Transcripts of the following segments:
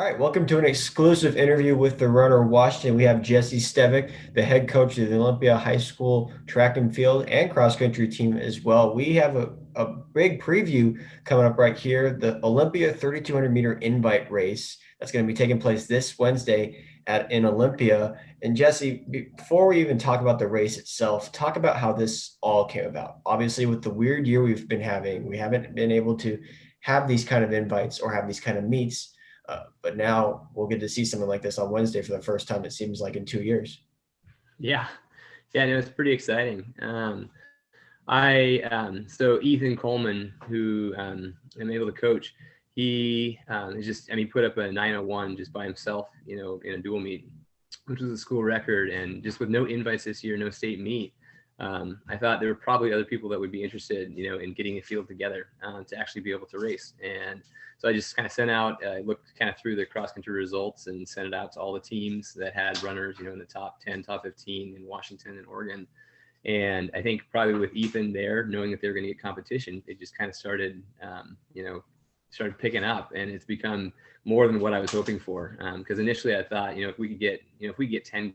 right, welcome to an exclusive interview with the runner Washington. We have Jesse Stevick, the head coach of the Olympia High School track and field and cross country team as well. We have a big preview coming up right here, the Olympia 3,200-meter invite race that's going to be taking place this Wednesday in Olympia. And Jesse, before we even talk about the race itself, talk about how this all came about. Obviously, with the weird year we've been having, we haven't been able to have these kind of invites or have these kind of meets. But now we'll get to see something like this on Wednesday for the first time, it seems like, in 2 years. Yeah. Yeah, no, it's pretty exciting. So Ethan Coleman, who I'm able to coach, he put up a 901 just by himself, in a dual meet, which was a school record. And just with no invites this year, no state meet, I thought there were probably other people that would be interested, in getting a field together to actually be able to race. And so I just kind of sent out, looked kind of through the cross country results and sent it out to all the teams that had runners, in the top 10, top 15 in Washington and Oregon. And I think probably with Ethan there, knowing that they were going to get competition, it just kind of started, started picking up, and it's become more than what I was hoping for. Because initially I thought, if we get 10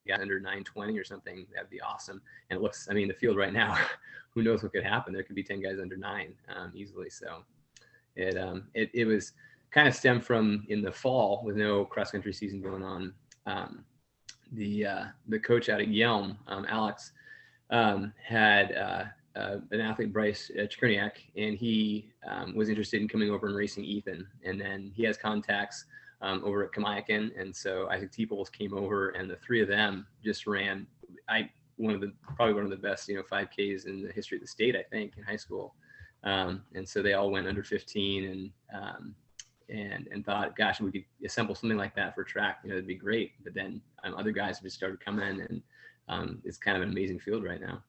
guys under 920 or something, that'd be awesome. And it looks, the field right now, who knows what could happen? There could be 10 guys under 9 easily. So it was kind of stemmed from in the fall with no cross country season going on. The coach out at Yelm, Alex, had an athlete, Bryce Chikerniak, and he was interested in coming over and racing Ethan. And then he has contacts over at Kamayakan, and so Isaac Teeples came over, and the three of them just ran probably one of the best 5Ks in the history of the state, I think, in high school. And so they all went under 15 and thought, gosh, we could assemble something like that for track, it'd be great. But then other guys just started coming in, and it's kind of an amazing field right now.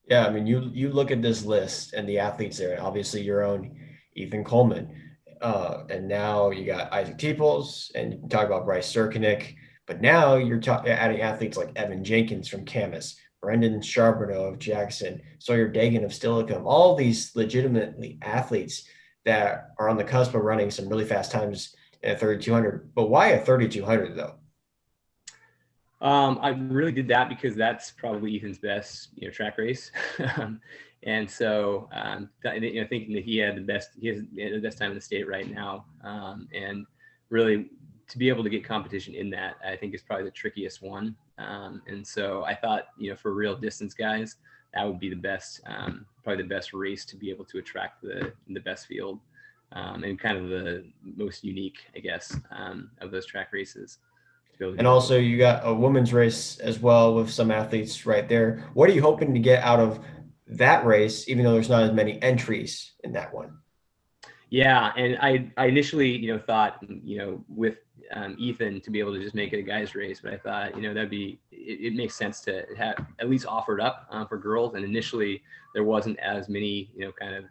Yeah, you look at this list and the athletes there, obviously your own Ethan Coleman, and now you got Isaac Teeples, and you can talk about Bryce Cirkinick, but now you're adding athletes like Evan Jenkins from Camas, Brendan Charbonneau of Jackson, Sawyer Dagan of Stillicum, all these legitimately athletes that are on the cusp of running some really fast times in a 3,200. But why a 3,200 though? I really did that because that's probably Ethan's best, track race. And so, thinking that he has the best time in the state right now. And really to be able to get competition in that, I think is probably the trickiest one. And so I thought, for real distance guys, that would be the best, probably the best race to be able to attract the best field, and kind of the most unique, I guess, of those track races. And also you got a women's race as well with some athletes right there. What are you hoping to get out of that race, even though there's not as many entries in that one? Yeah, and I initially, thought, with Ethan to be able to just make it a guys race, but I thought, it makes sense to have at least offered up for girls. And initially there wasn't as many, kind of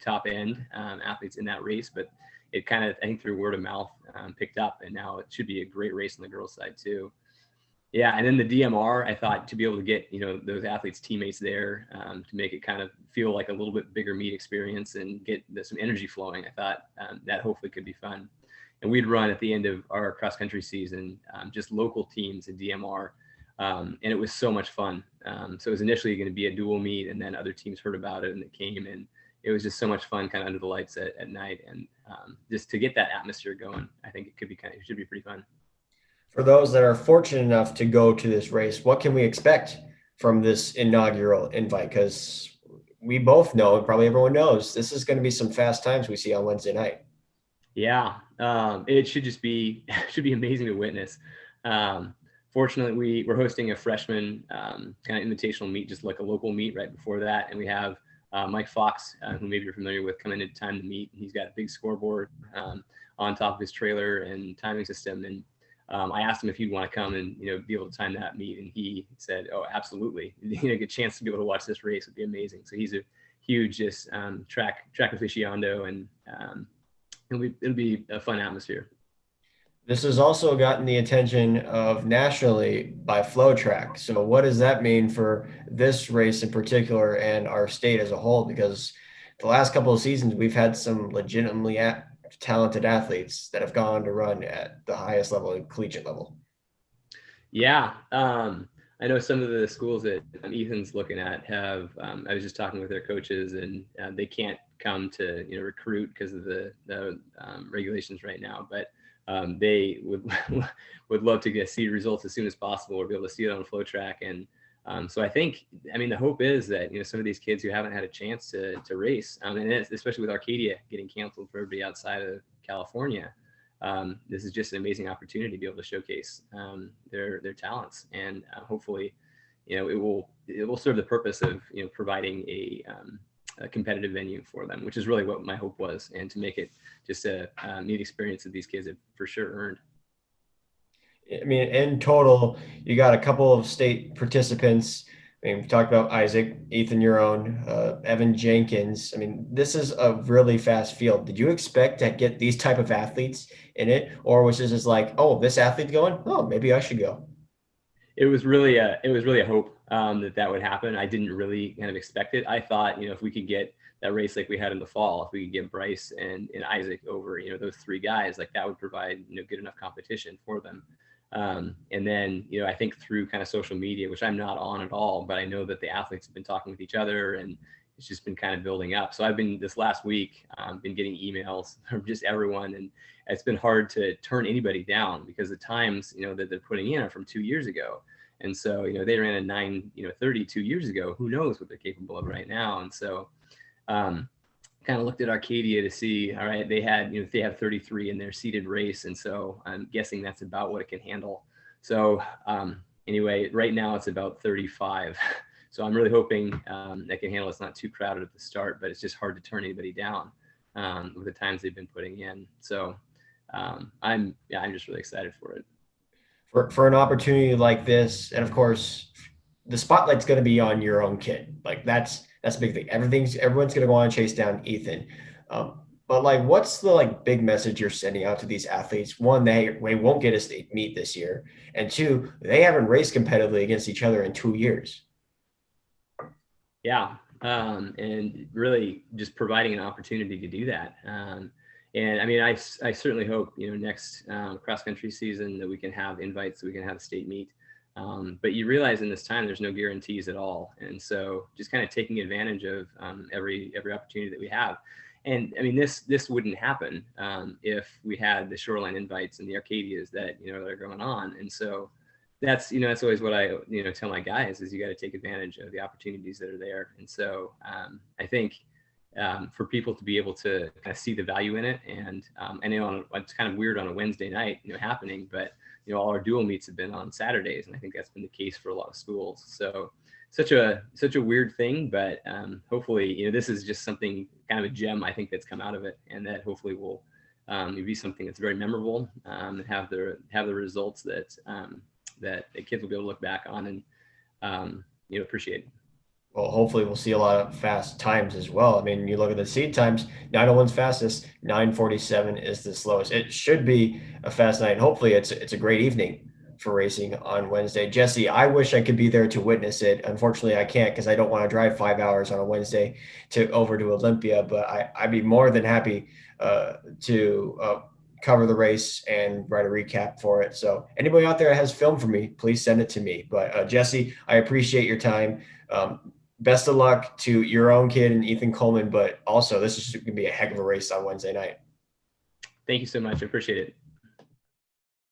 top end athletes in that race, but it kind of, I think through word of mouth, picked up, and now it should be a great race on the girls' side too. Yeah, and then the DMR, I thought to be able to get, those athletes' teammates there to make it kind of feel like a little bit bigger meet experience and get some energy flowing. I thought that hopefully could be fun. And we'd run at the end of our cross country season, just local teams in DMR, and it was so much fun. So it was initially going to be a dual meet, and then other teams heard about it and it came, and it was just so much fun kind of under the lights at night. And just to get that atmosphere going, I think it should be pretty fun. For those that are fortunate enough to go to this race, what can we expect from this inaugural invite? Because we both know, and probably everyone knows, this is going to be some fast times we see on Wednesday night. Yeah, it should just be amazing to witness. Fortunately, we're hosting a freshman kind of invitational meet, just like a local meet right before that, and we have Mike Fox, who maybe you're familiar with, coming into time to meet. He's got a big scoreboard on top of his trailer and timing system. And I asked him if he'd want to come and be able to time that meet, and he said, "Oh, absolutely! A chance to be able to watch this race would be amazing." So he's a huge just track aficionado, and it'll be a fun atmosphere. This has also gotten the attention of nationally by Flow Track. So what does that mean for this race in particular and our state as a whole? Because the last couple of seasons, we've had some legitimately talented athletes that have gone on to run at the highest level and collegiate level. Yeah. I know some of the schools that Ethan's looking at have, I was just talking with their coaches, and they can't come to, recruit because of the regulations right now, but they would would love to see results as soon as possible, or be able to see it on a flow track. And so I think, the hope is that, some of these kids who haven't had a chance to race, and especially with Arcadia getting canceled for everybody outside of California, this is just an amazing opportunity to be able to showcase their talents, and hopefully, it will serve the purpose of providing a competitive venue for them, which is really what my hope was, and to make it just a neat experience that these kids have for sure earned. I mean, in total, you got a couple of state participants. I mean, we talked about Isaac, Ethan, your own, Evan Jenkins. I mean, this is a really fast field. Did you expect to get these type of athletes in it, or was this just like, oh, this athlete's going? Oh, maybe I should go. It was really a hope that would happen. I didn't really kind of expect it. I thought, if we could get that race like we had in the fall, if we could get Bryce and Isaac over, those three guys, like that would provide, good enough competition for them. And then, I think through kind of social media, which I'm not on at all, but I know that the athletes have been talking with each other, and it's just been kind of building up. So I've been, this last week, been getting emails from just everyone, and it's been hard to turn anybody down, because the times, that they're putting in are from 2 years ago. And so, they ran a 9:30 2 years ago. Who knows what they're capable of right now? And so, kind of looked at Arcadia to see, all right, they have 33 in their seeded race. And so I'm guessing that's about what it can handle. So anyway, right now it's about 35. So I'm really hoping that can handle. It's not too crowded at the start, but it's just hard to turn anybody down with the times they've been putting in. So I'm just really excited for it. For an opportunity like this, and of course, the spotlight's going to be on your own kid. Like that's a big thing. Everyone's going to go on and chase down Ethan. But like, what's the like big message you're sending out to these athletes? One, they won't get a state meet this year, and two, they haven't raced competitively against each other in 2 years. Yeah. And really just providing an opportunity to do that. And I certainly hope, next cross country season that we can have invites, so we can have a state meet. But you realize in this time, there's no guarantees at all. And so just kind of taking advantage of every opportunity that we have. And this wouldn't happen if we had the Shoreline invites and the Arcadias that, that are going on. And so that's always what I, tell my guys is you got to take advantage of the opportunities that are there. And so I think for people to be able to kind of see the value in it, and I know it's kind of weird on a Wednesday night, happening, but all our dual meets have been on Saturdays, and I think that's been the case for a lot of schools. So such a weird thing, but hopefully, this is just something, kind of a gem, I think, that's come out of it, and that hopefully will be something that's very memorable, and have the results that that the kids will be able to look back on and appreciate. Well, hopefully we'll see a lot of fast times as well. I mean, you look at the seed times, 9:01's fastest, 9:47 is the slowest. It should be a fast night. Hopefully it's a great evening for racing on Wednesday. Jesse, I wish I could be there to witness it. Unfortunately, I can't, because I don't want to drive 5 hours on a Wednesday over to Olympia, but I'd be more than happy to cover the race and write a recap for it. So anybody out there that has film for me, please send it to me. But Jesse, I appreciate your time. Best of luck to your own kid and Ethan Coleman, but also this is going to be a heck of a race on Wednesday night. Thank you so much. I appreciate it.